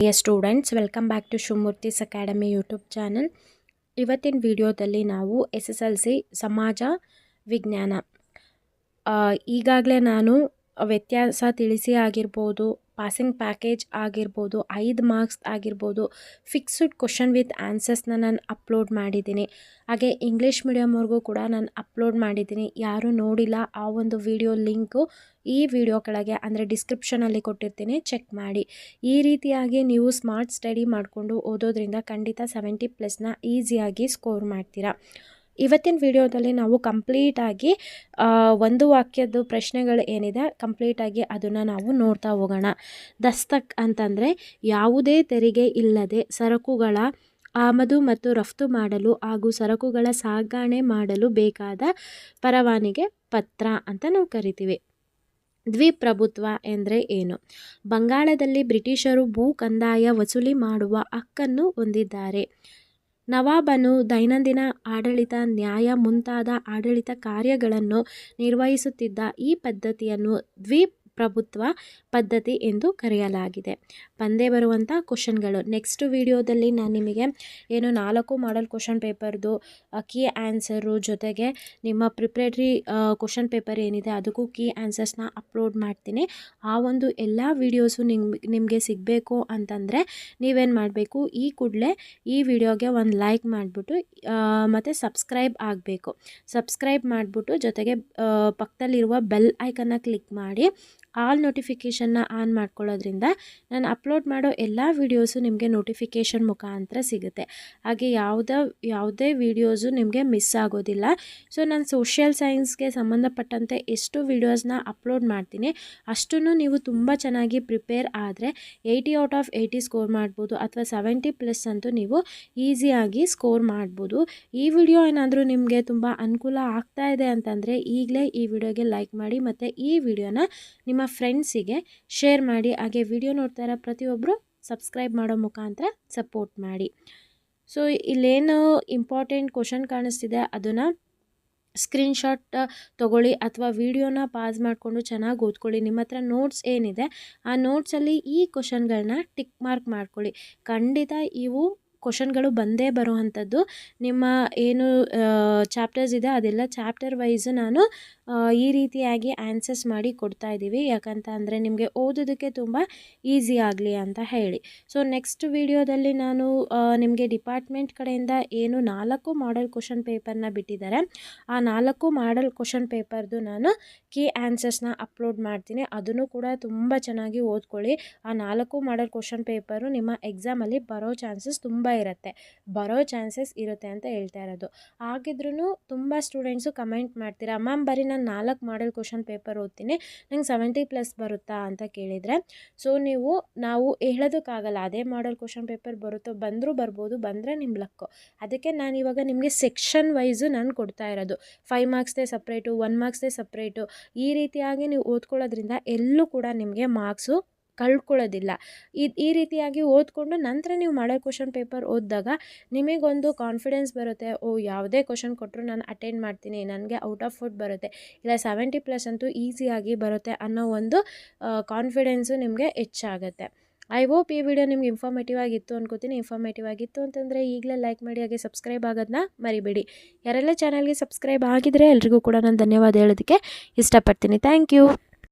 Dear students, welcome back to Shumurthi's Academy YouTube channel. ಇವತ್ತಿನ ವಿಡಿಯೋದಲ್ಲಿ ನಾವು SSLC ಸಮಾಜ ವಿಜ್ಞಾನ ಈಗಾಗಲೇ ನಾನು ವ್ಯತ್ಯಾಸ ತಿಳಿಸಿ ಆಗಿರ್ಬೋದು, ಪಾಸಿಂಗ್ ಪ್ಯಾಕೇಜ್ ಆಗಿರ್ಬೋದು, 5 ಮಾರ್ಕ್ಸ್ ಆಗಿರ್ಬೋದು, ಫಿಕ್ಸ್ಡ್ ಕ್ವಶನ್ ವಿತ್ ಆನ್ಸರ್ಸ್ನ ನಾನು ಅಪ್ಲೋಡ್ ಮಾಡಿದ್ದೀನಿ. ಹಾಗೆ ಇಂಗ್ಲೀಷ್ ಮೀಡಿಯಮ್ವರೆಗೂ ಕೂಡ ನಾನು ಅಪ್ಲೋಡ್ ಮಾಡಿದ್ದೀನಿ. ಯಾರು ನೋಡಿಲ್ಲ ಆ ಒಂದು ವಿಡಿಯೋ ಲಿಂಕು ಈ ವಿಡಿಯೋ ಕೆಳಗೆ ಅಂದರೆ ಡಿಸ್ಕ್ರಿಪ್ಷನಲ್ಲಿ ಕೊಟ್ಟಿರ್ತೀನಿ, ಚೆಕ್ ಮಾಡಿ. ಈ ರೀತಿಯಾಗಿ ನೀವು ಸ್ಮಾರ್ಟ್ ಸ್ಟಡಿ ಮಾಡಿಕೊಂಡು ಓದೋದ್ರಿಂದ ಖಂಡಿತ 70+ ಈಸಿಯಾಗಿ ಸ್ಕೋರ್ ಮಾಡ್ತೀರಾ. ಇವತ್ತಿನ ವಿಡಿಯೋದಲ್ಲಿ ನಾವು ಕಂಪ್ಲೀಟಾಗಿ ಒಂದು ವಾಕ್ಯದ ಪ್ರಶ್ನೆಗಳು ಏನಿದೆ ಕಂಪ್ಲೀಟಾಗಿ ಅದನ್ನು ನಾವು ನೋಡ್ತಾ ಹೋಗೋಣ. ದಸ್ತಕ್ ಅಂತಂದರೆ ಯಾವುದೇ ತೆರಿಗೆ ಇಲ್ಲದೆ ಸರಕುಗಳ ಆಮದು ಮತ್ತು ರಫ್ತು ಮಾಡಲು ಹಾಗೂ ಸರಕುಗಳ ಸಾಗಣೆ ಮಾಡಲು ಬೇಕಾದ ಪರವಾನಗಿ ಪತ್ರ ಅಂತ ನಾವು ಕರಿತೀವಿ. ದ್ವಿಪ್ರಭುತ್ವ ಎಂದರೆ ಏನು? ಬಂಗಾಳದಲ್ಲಿ ಬ್ರಿಟಿಷರು ಭೂ ಕಂದಾಯ ವಸೂಲಿ ಮಾಡುವ ಹಕ್ಕನ್ನು ಹೊಂದಿದ್ದಾರೆ. ನವಾಬನು ದೈನಂದಿನ ಆಡಳಿತ, ನ್ಯಾಯ ಮುಂತಾದ ಆಡಳಿತ ಕಾರ್ಯಗಳನ್ನು ನಿರ್ವಹಿಸುತ್ತಿದ್ದ ಈ ಪದ್ಧತಿಯನ್ನು ದ್ವಿಪ್ರಭುತ್ವ ಪದ್ಧತಿ ಎಂದು ಕರೆಯಲಾಗಿದೆ. ಬಂದೇ ಬರುವಂಥ ಕ್ವಶನ್ಗಳು ನೆಕ್ಸ್ಟ್ ವಿಡಿಯೋದಲ್ಲಿ ನಾನು ನಿಮಗೆ 4 ಮಾಡೆಲ್ ಕ್ವಶನ್ ಪೇಪರ್ದು ಕೀ ಆನ್ಸರು ಜೊತೆಗೆ ನಿಮ್ಮ ಪ್ರಿಪ್ರೇಟರಿ ಕ್ವಶನ್ ಪೇಪರ್ ಏನಿದೆ ಅದಕ್ಕೂ ಕೀ ಆನ್ಸರ್ಸ್ನ ಅಪ್ಲೋಡ್ ಮಾಡ್ತೀನಿ. ಆ ಒಂದು ಎಲ್ಲ ವೀಡಿಯೋಸು ನಿಮಗೆ ಸಿಗಬೇಕು ಅಂತಂದರೆ ನೀವೇನು ಮಾಡಬೇಕು, ಈ ಕೂಡಲೇ ಈ ವಿಡಿಯೋಗೆ ಒಂದು ಲೈಕ್ ಮಾಡಿಬಿಟ್ಟು ಮತ್ತು ಸಬ್ಸ್ಕ್ರೈಬ್ ಆಗಬೇಕು. ಸಬ್ಸ್ಕ್ರೈಬ್ ಮಾಡಿಬಿಟ್ಟು ಜೊತೆಗೆ ಪಕ್ಕದಲ್ಲಿರುವ ಬೆಲ್ ಐಕನ್ನ ಕ್ಲಿಕ್ ಮಾಡಿ ಆಲ್ ನೋಟಿಫಿಕೇಷನ್ನ ಆನ್ ಮಾಡ್ಕೊಳ್ಳೋದ್ರಿಂದ ನಾನು ಅಪ್ಲೋಡ್ ಮಾಡೋ ಎಲ್ಲ ವೀಡಿಯೋಸು ನಿಮಗೆ ನೋಟಿಫಿಕೇಷನ್ ಮುಖಾಂತರ ಸಿಗುತ್ತೆ. ಹಾಗೆ ಯಾವುದೇ ವೀಡಿಯೋಸು ನಿಮಗೆ ಮಿಸ್ ಆಗೋದಿಲ್ಲ. ಸೊ ನಾನು ಸೋಷಿಯಲ್ ಸೈನ್ಸ್ಗೆ ಸಂಬಂಧಪಟ್ಟಂತೆ ಎಷ್ಟು ವೀಡಿಯೋಸ್ನ ಅಪ್ಲೋಡ್ ಮಾಡ್ತೀನಿ ಅಷ್ಟನ್ನು ನೀವು ತುಂಬ ಚೆನ್ನಾಗಿ ಪ್ರಿಪೇರ್ ಆದರೆ 80/80 ಸ್ಕೋರ್ ಮಾಡ್ಬೋದು, ಅಥವಾ 70+ ಅಂತೂ ನೀವು ಈಸಿಯಾಗಿ ಸ್ಕೋರ್ ಮಾಡ್ಬೋದು. ಈ ವಿಡಿಯೋ ಏನಾದರೂ ನಿಮಗೆ ತುಂಬ ಅನುಕೂಲ ಆಗ್ತಾ ಇದೆ ಅಂತಂದರೆ ಈಗಲೇ ಈ ವಿಡಿಯೋಗೆ ಲೈಕ್ ಮಾಡಿ ಮತ್ತು ಈ ವಿಡಿಯೋನ ನಿಮ್ಮ ಫ್ರೆಂಡ್ಸಿಗೆ ಶೇರ್ ಮಾಡಿ. ಹಾಗೆ ವಿಡಿಯೋ ನೋಡ್ತಾ ಇರೋ ಪ್ರತಿಯೊಬ್ಬರು ಸಬ್ಸ್ಕ್ರೈಬ್ ಮಾಡೋ ಮುಖಾಂತರ ಸಪೋರ್ಟ್ ಮಾಡಿ. ಸೊ ಇಲ್ಲೇನು ಇಂಪಾರ್ಟೆಂಟ್ ಕ್ವಶನ್ ಕಾಣಿಸ್ತಿದೆ ಅದನ್ನು ಸ್ಕ್ರೀನ್ಶಾಟ್ ತೊಗೊಳ್ಳಿ ಅಥವಾ ವಿಡಿಯೋನ ಪಾಸ್ ಮಾಡಿಕೊಂಡು ಚೆನ್ನಾಗಿ ಓದ್ಕೊಳ್ಳಿ. ನಿಮ್ಮ ಹತ್ರ ನೋಟ್ಸ್ ಏನಿದೆ ಆ ನೋಟ್ಸಲ್ಲಿ ಈ ಕ್ವಶನ್ಗಳನ್ನ ಟಿಕ್ ಮಾರ್ಕ್ ಮಾಡ್ಕೊಳ್ಳಿ. ಖಂಡಿತ ಇವು ಕ್ವಶನ್ಗಳು ಬಂದೇ ಬರುವಂಥದ್ದು. ನಿಮ್ಮ ಏನು ಚಾಪ್ಟರ್ಸ್ ಇದೆ ಅದೆಲ್ಲ ಚಾಪ್ಟರ್ ವೈಸ್ ನಾನು ಈ ರೀತಿಯಾಗಿ ಆನ್ಸರ್ಸ್ ಮಾಡಿ ಕೊಡ್ತಾ ಇದ್ದೀವಿ. ಯಾಕಂತ ಅಂದರೆ ನಿಮಗೆ ಓದೋದಕ್ಕೆ ತುಂಬ ಈಸಿ ಆಗಲಿ ಅಂತ ಹೇಳಿ. ಸೊ ನೆಕ್ಸ್ಟ್ ವಿಡಿಯೋದಲ್ಲಿ ನಾನು ನಿಮಗೆ ಡಿಪಾರ್ಟ್ಮೆಂಟ್ ಕಡೆಯಿಂದ ಏನು 4 ಮಾಡೆಲ್ ಕ್ವಶನ್ ಪೇಪರ್ನ ಬಿಟ್ಟಿದ್ದಾರೆ ಆ 4 ಮಾಡೆಲ್ ಕ್ವಶನ್ ಪೇಪರ್ದು ನಾನು ಕೀ ಆನ್ಸರ್ಸ್ನ ಅಪ್ಲೋಡ್ ಮಾಡ್ತೀನಿ. ಅದನ್ನು ಕೂಡ ತುಂಬ ಚೆನ್ನಾಗಿ ಓದ್ಕೊಳ್ಳಿ. ಆ 4 ಮಾಡೆಲ್ ಕ್ವಶನ್ ಪೇಪರು ನಿಮ್ಮ ಎಕ್ಸಾಮಲ್ಲಿ ಬರೋ ಚಾನ್ಸಸ್ ತುಂಬ ಇರುತ್ತೆ ಅಂತ ಹೇಳ್ತಾ ಇರೋದು. ಹಾಗಿದ್ರೂ ತುಂಬ ಸ್ಟೂಡೆಂಟ್ಸು ಕಮೆಂಟ್ ಮಾಡ್ತೀರಾ, ಮ್ಯಾಮ್ ಬರೀ ನಾನು 4 ಮಾಡೆಲ್ ಕ್ವಶನ್ ಪೇಪರ್ ಓದ್ತೀನಿ ನಂಗೆ 70+ ಬರುತ್ತಾ ಅಂತ ಕೇಳಿದರೆ, ಸೊ ನಾವು ಹೇಳೋದಕ್ಕಾಗಲ್ಲ ಅದೇ ಮಾಡೆಲ್ ಕ್ವಶನ್ ಪೇಪರ್ ಬಂದರೂ ಬರ್ಬೋದು, ಬಂದರೆ ನಿಮ್ಮ ಲಕ್ಕು. ಅದಕ್ಕೆ ನಾನು ಇವಾಗ ನಿಮಗೆ ಸೆಕ್ಷನ್ ವೈಸು ನಾನು ಕೊಡ್ತಾ ಇರೋದು. 5 ಮಾರ್ಕ್ಸ್ದೇ ಸಪ್ರೇಟು, 1 ಮಾರ್ಕ್ಸ್ದೇ ಸಪ್ರೇಟು, ಈ ರೀತಿಯಾಗಿ ನೀವು ಓದ್ಕೊಳ್ಳೋದ್ರಿಂದ ಎಲ್ಲೂ ಕೂಡ ನಿಮಗೆ ಮಾರ್ಕ್ಸು ಕಳ್ಕೊಳ್ಳೋದಿಲ್ಲ. ಈ ರೀತಿಯಾಗಿ ಓದ್ಕೊಂಡು ನಂತರ ನೀವು ಮಾಡೋ ಕ್ವಶನ್ ಪೇಪರ್ ಓದಿದಾಗ ನಿಮಗೊಂದು ಕಾನ್ಫಿಡೆನ್ಸ್ ಬರುತ್ತೆ. ಯಾವುದೇ ಕ್ವಶನ್ ಕೊಟ್ಟರು ನಾನು ಅಟೆಂಡ್ ಮಾಡ್ತೀನಿ, ನನಗೆ ಔಟ್ ಆಫ್ ಔಟ್ ಬರುತ್ತೆ, ಇಲ್ಲ 70+ ಅಂತೂ ಈಸಿಯಾಗಿ ಬರುತ್ತೆ ಅನ್ನೋ ಒಂದು ಕಾನ್ಫಿಡೆನ್ಸು ನಿಮಗೆ ಹೆಚ್ಚಾಗುತ್ತೆ. ಐ ಹೋಪ್ ಈ ವಿಡಿಯೋ ನಿಮ್ಗೆ ಇನ್ಫಾರ್ಮೇಟಿವ್ ಆಗಿತ್ತು ಅನ್ಕೋತೀನಿ. ಇನ್ಫಾರ್ಮೇಟಿವ್ ಆಗಿತ್ತು ಅಂತಂದರೆ ಈಗಲೇ ಲೈಕ್ ಮಾಡಿ, ಹಾಗೆ ಸಬ್ಸ್ಕ್ರೈಬ್ ಆಗೋದನ್ನ ಮರಿಬೇಡಿ. ಯಾರೆಲ್ಲ ಚಾನಲ್ಗೆ ಸಬ್ಸ್ಕ್ರೈಬ್ ಆಗಿದ್ರೆ ಎಲ್ರಿಗೂ ಕೂಡ ನಾನು ಧನ್ಯವಾದ ಹೇಳೋದಕ್ಕೆ ಇಷ್ಟಪಡ್ತೀನಿ. Thank you.